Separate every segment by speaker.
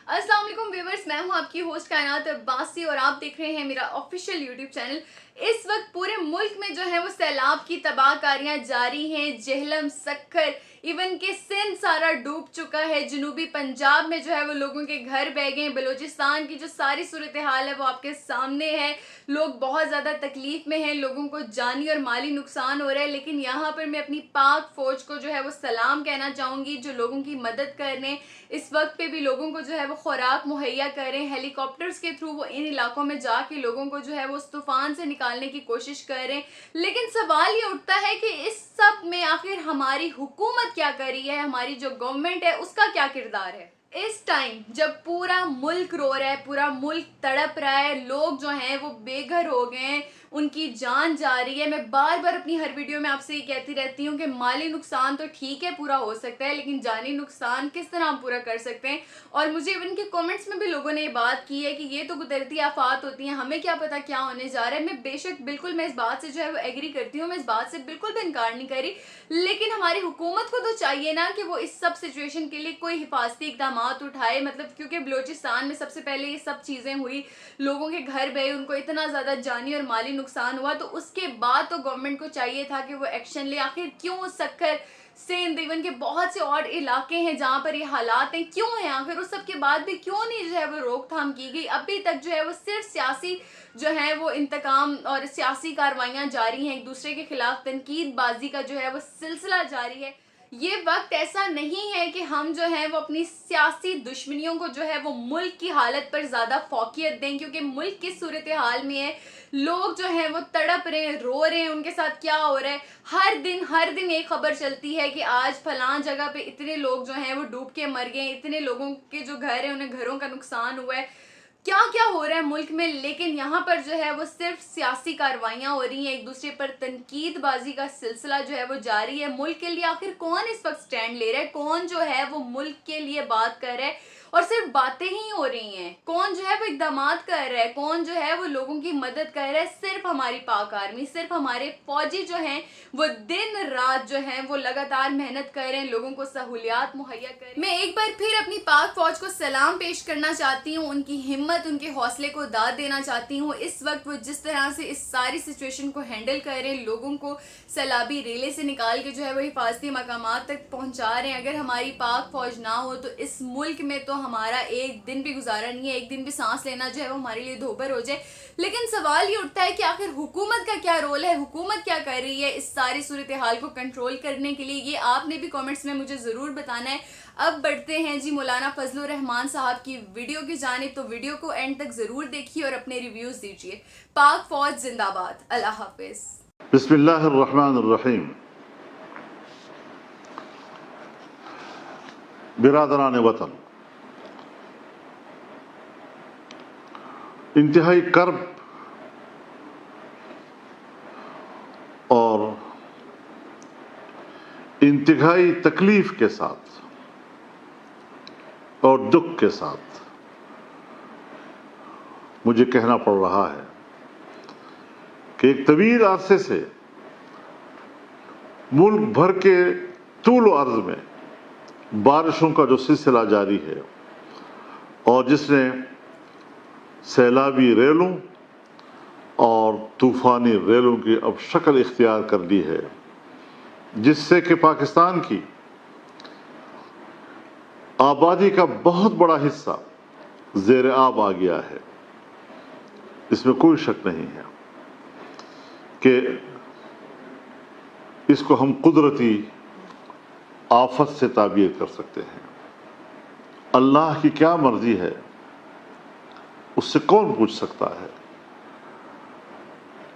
Speaker 1: अस्सलाम वालेकुम व्यूअर्स, मैं हूं आपकी होस्ट कायनात अब्बासी और आप देख रहे हैं मेरा ऑफिशियल यूट्यूब चैनल। इस वक्त पूरे मुल्क में जो है वो सैलाब की तबाहकारियां जारी हैं। जेहलम, सक्खर, इवन के सिंध सारा डूब चुका है। जनूबी पंजाब में जो है वो लोगों के घर बह गए। बलूचिस्तान की जो सारी सूरत हाल है वो आपके सामने है। लोग बहुत ज़्यादा तकलीफ में हैं, लोगों को जानी और माली नुकसान हो रहा है। लेकिन यहाँ पर मैं अपनी पाक फ़ौज को जो है वो सलाम कहना चाहूँगी, जो लोगों की मदद कर रहे हैं। इस वक्त पे भी लोगों को जो है वो खुराक मुहैया कर रहे हैं। हेलीकॉप्टर्स के थ्रू वो इन इलाकों में जाके लोगों को जो है वो उस तूफान से निकालने की कोशिश कर रहे हैं। लेकिन सवाल ये उठता है कि इस सब में आखिर हमारी हुकूमत क्या कर रही है, हमारी जो गवर्नमेंट है उसका क्या किरदार है। इस टाइम जब पूरा मुल्क रो रहा है, पूरा मुल्क तड़प रहा है, लोग जो हैं वो बेघर हो गए हैं, उनकी जान जा रही है। मैं बार बार अपनी हर वीडियो में आपसे ये कहती रहती हूँ कि माली नुकसान तो ठीक है पूरा हो सकता है, लेकिन जानी नुकसान किस तरह हम पूरा कर सकते हैं। और मुझे इवन के कमेंट्स में भी लोगों ने ये बात की है कि ये तो कुदरती आफात होती हैं, हमें क्या पता क्या होने जा रहा है। मैं बेशक बिल्कुल मैं इस बात से जो है वो एग्री करती हूँ, मैं इस बात से बिल्कुल भी इनकार नहीं करी। लेकिन हमारी हुकूमत को तो चाहिए ना कि वो इस सब सिचुएशन के लिए कोई हिफाजती इकदाम उठाए। मतलब क्योंकि बलूचिस्तान में सबसे पहले ये सब चीज़ें हुई, लोगों के घर बहे, उनको इतना ज़्यादा जानी और माली नुकसान हुआ, तो उसके बाद तो गवर्नमेंट को चाहिए था कि वो एक्शन ले। आखिर क्यों सक्खर, सिंध, इवन के बहुत से और इलाके हैं जहाँ पर ये हालात हैं, क्यों हैं आखिर? उस सब के बाद भी क्यों नहीं जो है वो रोकथाम की गई? अभी तक जो है वो सिर्फ सियासी जो है वो इंतकाम और सियासी कार्रवाइयाँ जारी हैं, एक दूसरे के खिलाफ तनकीदबाजी का जो है वो सिलसिला जारी है। ये वक्त ऐसा नहीं है कि हम जो है वो अपनी सियासी दुश्मनियों को जो है वो मुल्क की हालत पर ज़्यादा फोकियत दें, क्योंकि मुल्क की सूरत हाल में है, लोग जो हैं वो तड़प रहे हैं, रो रहे हैं, उनके साथ क्या हो रहा है। हर दिन एक खबर चलती है कि आज फलां जगह पे इतने लोग जो हैं वो डूब के मर गए, इतने लोगों के जो घर हैं उन्हें घरों का नुकसान हुआ है, क्या क्या हो रहा है मुल्क में। लेकिन यहाँ पर जो है वो सिर्फ सियासी कार्रवाइयाँ हो रही हैं, एक दूसरे पर तनकीदबाजी का सिलसिला जो है वो जारी है। मुल्क के लिए आखिर कौन इस वक्त स्टैंड ले रहा है, कौन जो है वो मुल्क के लिए बात कर रहा है? और सिर्फ बातें ही हो रही हैं, कौन जो है वो इकदामात कर रहा है, कौन जो है वो लोगों की मदद कर रहा है? सिर्फ हमारी पाक आर्मी, सिर्फ हमारे फौजी जो हैं वो दिन रात जो है वो लगातार मेहनत कर रहे हैं, लोगों को सहूलियात मुहैया कर रहे हैं। मैं एक बार फिर अपनी पाक फौज को सलाम पेश करना चाहती हूँ, उनकी हिम्मत, उनके हौसले को दाद देना चाहती हूँ। इस वक्त वो जिस तरह से इस सारी सिचुएशन को हैंडल कर रहे हैं, लोगों को सैलाबी रेले से निकाल के जो है वो हिफाजती मकामात तक पहुँचा रहे हैं। अगर हमारी पाक फौज ना हो तो इस मुल्क में तो हमारा एक दिन भी गुजारा नहीं है, एक दिन भी सांस लेना जो है वो हमारे लिए दोभर हो जाए। लेकिन सवाल ये उठता है कि आखिर हुकूमत का क्या रोल है, हुकूमत क्या कर रही है इस सारी सूरत हाल को कंट्रोल करने के लिए? ये आपने भी कमेंट्स में मुझे ज़रूर बताना है। अब बढ़ते हैं जी मौलाना फजलुर रहमान साहब की वीडियो की जानिब, तो वीडियो को एंड तक ज़रूर देखिए और अपने रिव्यूज़ दीजिए। पाक फौज जिंदाबाद। अल्लाह हाफिज़।
Speaker 2: बिस्मिल्लाहिर्रहमानिर्रहीम। बिरादरान वतन, इंतहाई कर्ब और इंतहाई तकलीफ के साथ और दुख के साथ मुझे कहना पड़ रहा है कि एक तवील अरसे से मुल्क भर के तूल अर्ज में बारिशों का जो सिलसिला जारी है और जिसने सैलाबी रेलों और तूफ़ानी रेलों की अब शक्ल इख्तियार कर ली है, जिससे कि पाकिस्तान की आबादी का बहुत बड़ा हिस्सा ज़ेर आब आ गया है। इसमें कोई शक नहीं है कि इसको हम कुदरती आफत से ताबीर कर सकते हैं। अल्लाह की क्या मर्जी है उससे कौन पूछ सकता है।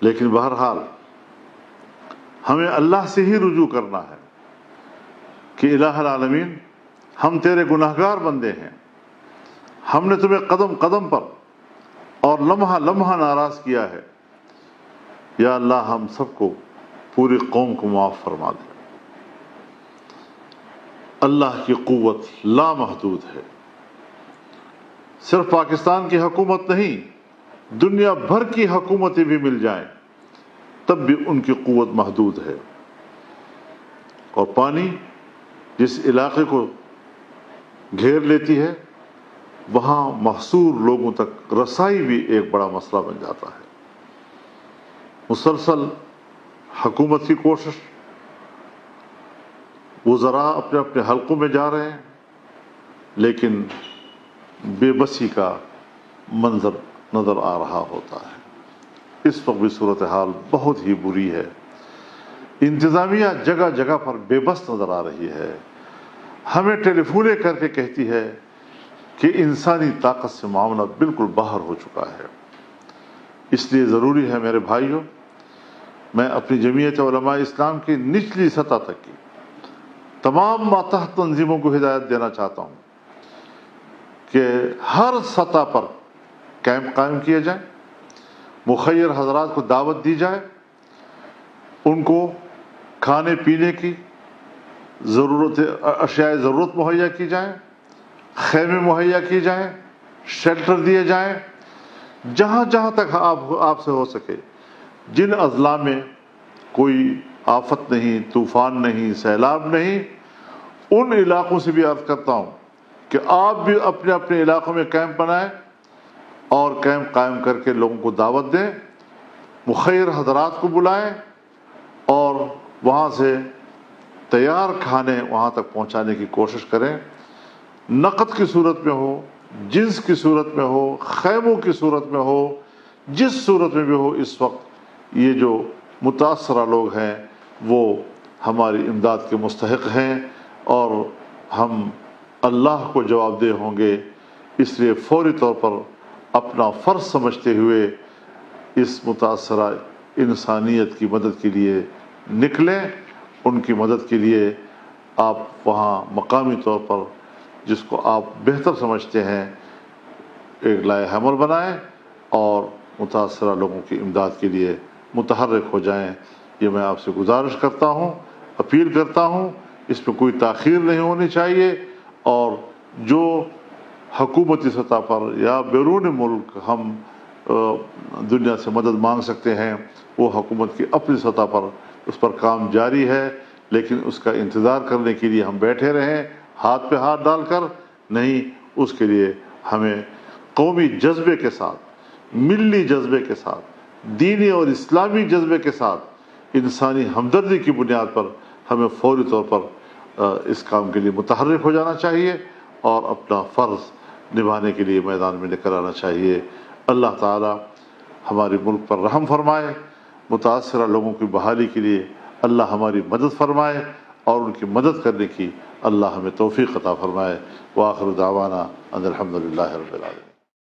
Speaker 2: लेकिन बहरहाल हमें अल्लाह से ही रुजू करना है कि इलाहुल आलमीन, हम तेरे गुनाहगार बंदे हैं, हमने तुम्हें कदम कदम पर और लम्हा लम्हा नाराज किया है। या अल्लाह, हम सबको, पूरी कौम को माफ़ फरमा दे। अल्लाह की क़ुव्वत लामहदूद है। सिर्फ पाकिस्तान की हुकूमत नहीं, दुनिया भर की हुकूमतें भी मिल जाएं तब भी उनकी क़ुव्वत महदूद है। और पानी जिस इलाके को घेर लेती है وہاں محصور لوگوں تک رسائی بھی ایک بڑا مسئلہ بن جاتا ہے۔ مسلسل حکومت کی کوشش، وزراء اپنے اپنے حلقوں میں جا رہے ہیں، لیکن بے بسی کا منظر نظر آ رہا ہوتا ہے۔ اس وقت بھی صورتحال بہت ہی بری ہے۔ انتظامیہ جگہ جگہ پر بے بس نظر آ رہی ہے، ہمیں ٹیلی فونیں کر کے کہتی ہے کہ انسانی طاقت سے معاملہ بالکل باہر ہو چکا ہے۔ اس لیے ضروری ہے میرے بھائیوں، میں اپنی جمعیت علماء اسلام کی نچلی سطح تک کی تمام ماتحت تنظیموں کو ہدایت دینا چاہتا ہوں کہ ہر سطح پر کیمپ قائم کیے جائیں، مخیر حضرات کو دعوت دی جائے، ان کو کھانے پینے کی اشیاء ضرورت مہیا کی جائیں، خیمے مہیا کی جائیں، شیلٹر دیے جائیں، جہاں جہاں تک آپ سے ہو سکے۔ جن اضلاع میں کوئی آفت نہیں، طوفان نہیں، سیلاب نہیں، ان علاقوں سے بھی عرض کرتا ہوں کہ آپ بھی اپنے اپنے علاقوں میں کیمپ بنائیں اور کیمپ قائم کر کے لوگوں کو دعوت دیں، مخیر حضرات کو بلائیں اور وہاں سے تیار کھانے وہاں تک پہنچانے کی کوشش کریں۔ نقد کی صورت میں ہو، جنس کی صورت میں ہو، خیموں کی صورت میں ہو، جس صورت میں بھی ہو، اس وقت یہ جو متاثرہ لوگ ہیں وہ ہماری امداد کے مستحق ہیں اور ہم اللہ کو جواب دہ ہوں گے۔ اس لیے فوری طور پر اپنا فرض سمجھتے ہوئے اس متاثرہ انسانیت کی مدد کے لیے نکلیں۔ ان کی مدد کے لیے آپ وہاں مقامی طور پر جس کو آپ بہتر سمجھتے ہیں ایک لائحہ عمل بنائیں اور متاثرہ لوگوں کی امداد کے لیے متحرک ہو جائیں۔ یہ میں آپ سے گزارش کرتا ہوں، اپیل کرتا ہوں، اس میں کوئی تاخیر نہیں ہونی چاہیے، اور جو حکومتی سطح پر یا بیرون ملک ہم دنیا سے مدد مانگ سکتے ہیں، وہ حکومت کی اپنی سطح پر اس پر کام جاری ہے، لیکن اس کا انتظار کرنے کے لیے ہم بیٹھے رہیں ہاتھ پہ ہاتھ ڈال کر نہیں۔ اس کے لیے ہمیں قومی جذبے کے ساتھ، ملی جذبے کے ساتھ، دینی اور اسلامی جذبے کے ساتھ، انسانی ہمدردی کی بنیاد پر ہمیں فوری طور پر اس کام کے لیے متحرک ہو جانا چاہیے اور اپنا فرض نبھانے کے لیے میدان میں نکل آنا چاہیے۔ اللہ تعالی ہمارے ملک پر رحم فرمائے، متاثرہ لوگوں کی بحالی کے لیے اللہ ہماری مدد فرمائے اور ان کی مدد کرنے کی اللہ ہمیں توفیق عطا فرمائے۔ وآخر دعوانا ان الحمد للہ رب العالمین۔